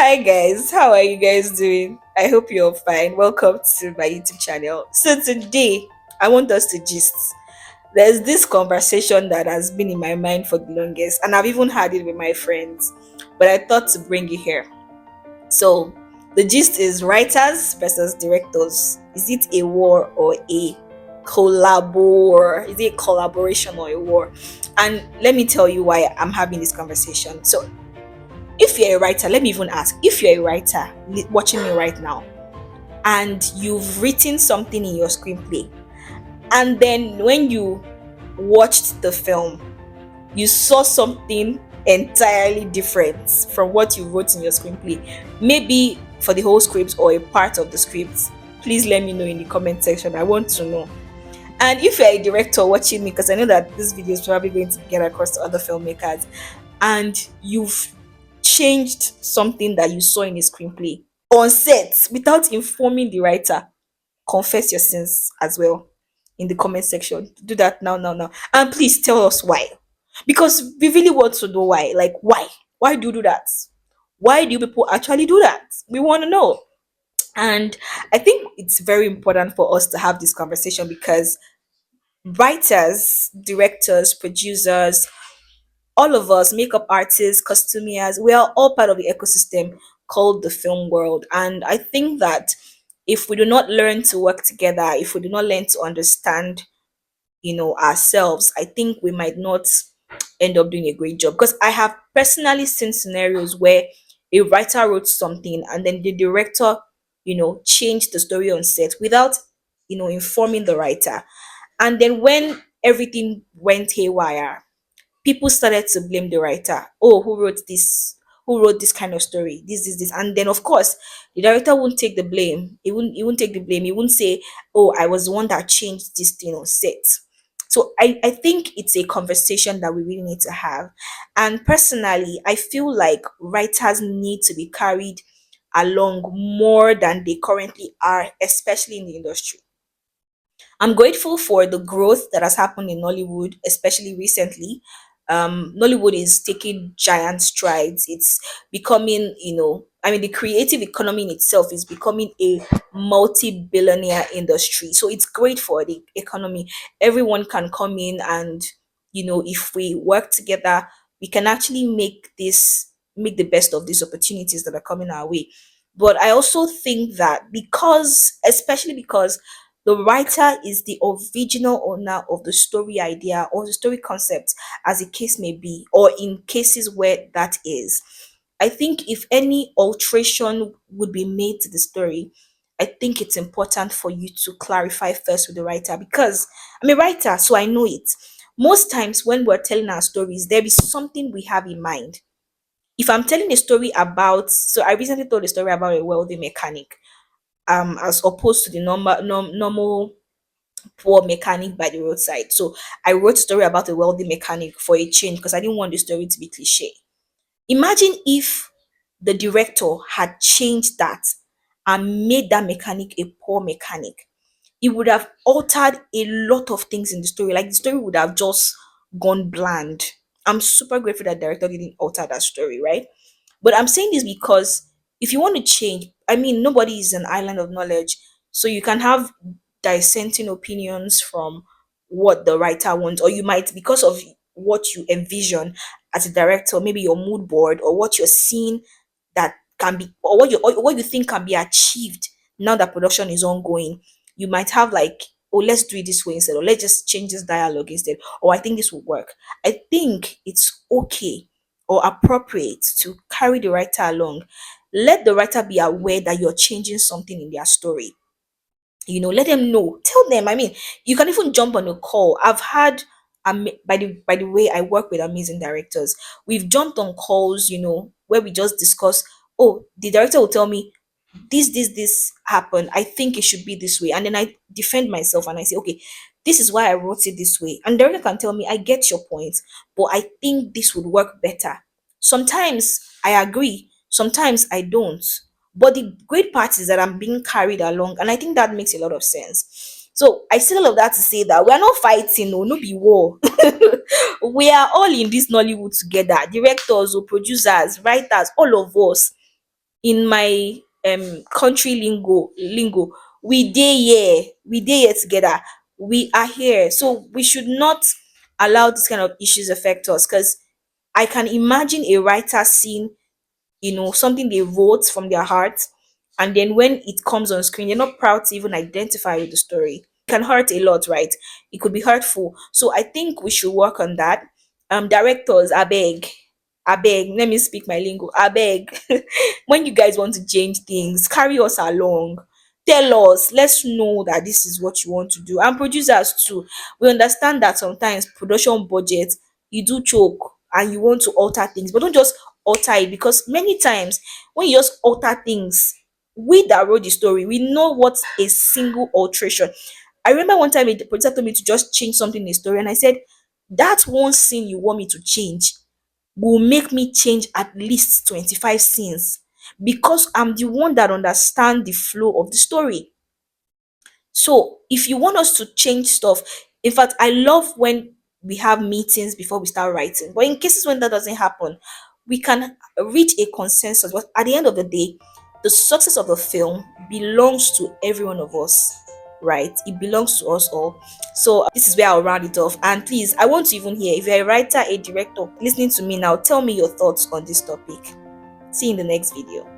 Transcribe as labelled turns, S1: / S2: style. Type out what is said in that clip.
S1: Hi guys, how are you guys doing? I hope you're fine. Welcome to my YouTube channel. So today I want us to gist. There's this conversation that has been in my mind for the longest, and I've even had it with my friends, but I thought to bring it here. So the gist is writers versus directors. Is it a war or a collabor? Is it a collaboration or a war? And let me tell you why I'm having this conversation. So if you're a writer, let me even ask, if you're a writer watching me right now and you've written something in your screenplay, and then when you watched the film, you saw something entirely different from what you wrote in your screenplay, maybe for the whole script or a part of the script, please let me know in the comment section. I want to know. And if you're a director watching me, because I know that this video is probably going to get across to other filmmakers, and you've changed something that you saw in a screenplay on set without informing the writer, confess your sins as well in the comment section. Do that now. And please tell us why. Because we really want to know why. Like, why? Why do you do that? Why do you people actually do that? We want to know. And I think it's very important for us to have this conversation because writers, directors, producers, all of us, makeup artists, costumiers, we are all part of the ecosystem called the film world. And I think that if we do not learn to work together, if we do not learn to understand, ourselves, I think we might not end up doing a great job. Because I have personally seen scenarios where a writer wrote something and then the director, changed the story on set without, informing the writer. And then when everything went haywire, people started to blame the writer. Oh, who wrote this? Who wrote this kind of story? This. And then of course, the director won't take the blame. He won't take the blame. He won't say, oh, I was the one that changed this thing on set. So I think it's a conversation that we really need to have. And personally, I feel like writers need to be carried along more than they currently are, especially in the industry. I'm grateful for the growth that has happened in Nollywood, especially recently. Nollywood is taking giant strides. It's becoming, I mean, the creative economy in itself is becoming a multi-billionaire industry. So it's great for the economy. Everyone can come in and, if we work together, we can actually make the best of these opportunities that are coming our way. But I also think that especially because the writer is the original owner of the story idea or the story concept, as the case may be, or in cases where that is. I think if any alteration would be made to the story, I think it's important for you to clarify first with the writer because I'm a writer, so I know it. Most times when we're telling our stories, there is something we have in mind. If I'm telling a story about, so I recently told a story about a wealthy mechanic, as opposed to the normal poor mechanic by the roadside. So I wrote a story about a wealthy mechanic for a change because I didn't want the story to be cliche. Imagine if the director had changed that and made that mechanic a poor mechanic. It would have altered a lot of things in the story. Like the story would have just gone bland. I'm super grateful that director didn't alter that story, right? But I'm saying this because if you want to change, I mean, nobody is an island of knowledge. So you can have dissenting opinions from what the writer wants, or you might, because of what you envision as a director, maybe your mood board or what you're seeing that can be, or what you think can be achieved now that production is ongoing. You might have like, oh, let's do it this way instead, or let's just change this dialogue instead, or I think this will work. I think it's okay or appropriate to carry the writer along. Let the writer be aware that you're changing something in their story. Let them know. Tell them. I mean, you can even jump on a call. I've had by the way, I work with amazing directors. We've jumped on calls, where we just discuss. Oh, the director will tell me this happened. I think it should be this way, and then I defend myself and I say, okay, this is why I wrote it this way. And the director can tell me, I get your point, but I think this would work better. Sometimes I agree, sometimes I don't. But the great part is that I'm being carried along, and I think that makes a lot of sense. So I say all of that to say that we are not fighting, no be war. We are all in this Nollywood together, directors or producers, writers, all of us. in my country lingo, we dey here together, we are here. So we should not allow this kind of issues affect us, because I can imagine a writer seeing, something they wrote from their heart, and then when it comes on screen, they're not proud to even identify with the story. It can hurt a lot, right? It could be hurtful. So I think we should work on that. Directors, I beg, let me speak my lingo. I beg, when you guys want to change things, carry us along. Tell us, let's know that this is what you want to do. And producers too, we understand that sometimes production budget, you do choke and you want to alter things, but don't just alter it, because many times when you just alter things, we that wrote the story, we know what a single alteration. I remember one time the producer told me to just change something in the story, and I said, that one scene you want me to change will make me change at least 25 scenes, because I'm the one that understand the flow of the story. So if you want us to change stuff, in fact, I love when we have meetings before we start writing. But in cases when that doesn't happen, we can reach a consensus. But at the end of the day, the success of the film belongs to every one of us, right? It belongs to us all. So this is where I'll round it off. And please, I want to even hear, if you're a writer, a director listening to me now, tell me your thoughts on this topic. See you in the next video.